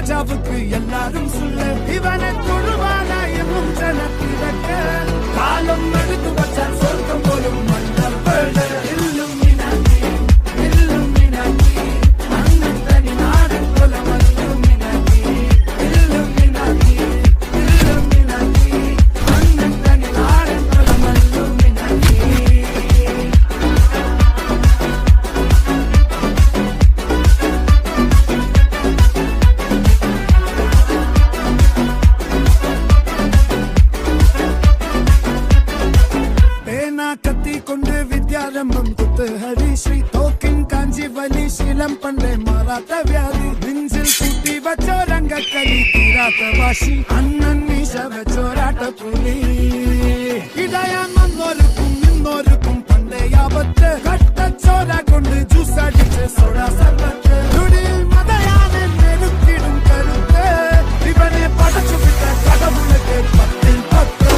ராஜாவுக்கு எல்லாரும் சொல்ல இவனை தொழுவானாயும் ஜனத்திரக்க காலம் எடுத்து வச்சார் சொர்க்கம் போலும் மன்னர் கொண்டு வித்யாரம்பம் குத்து ஹரிஸ்ரீ தோக்கின் காஞ்சி வலி சீலம் பண்டே மாறாத்த வியாதி நெஞ்சில் கூட்டி வச்சோ ரங்க கலி தீராத்த வாசி அண்ணன் மீச வச்சோராட்ட புலி இதயம் முன்னோருக்கும் முன்னோருக்கும் பண்டே ஆபத்து கட்ட சோரா கொண்டு ஜூஸ் அடிச்சு சோடா சர்பத்து நுடியில் மதையான நெருக்கிடும் கருத்து இவனே படைச்சு விட்ட கடவுளுக்கு பத்தில் பத்து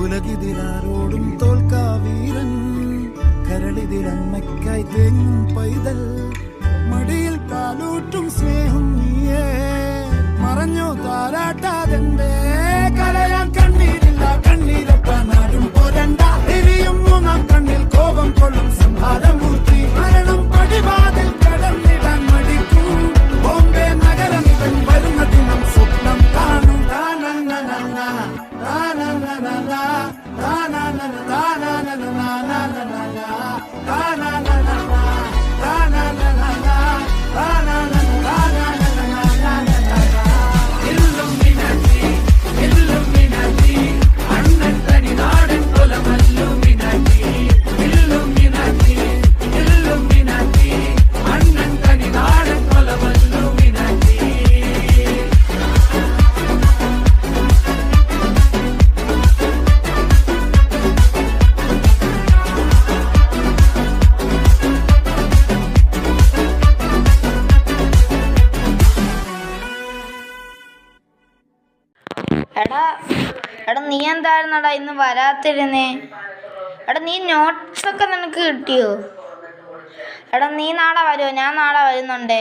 ഉലകിതിലാരോടും തോൽക്കാ വീരൻ കരളിതിലമ്മയ്ക്കായി തേങ്ങും പൈതൽ മടിയിൽ കാലൂട്ടും സ്നേഹം നീയേ മറഞ്ഞോ താരാട്ടാതെന്തേ കരയാൻ കണ്ണീരില്ല കണ്ണീരൊപ്പാനാരും പോരണ്ട ഇനിയും മൂന്നാം കണ്ണിൽ കോപം കൊള്ളും സംഹാരമൂർത്തി മരണം പടിവാതിൽ കടന്നിടാൻ മടിക്കും ബോംബെ നഗരം ഇവൻ വരുന്ന ദിനം സ്വപ്നം കാണും എടാ എടാ നീ എന്തായിരുന്നടാ ഇന്ന് വരാത്തിരുന്നേ? എടാ നീ നോട്ട്സൊക്കെ നിനക്ക് കിട്ടിയോ? എടാ നീ നാളെ വരുമോ? ഞാൻ നാളെ വരുന്നുണ്ടേ.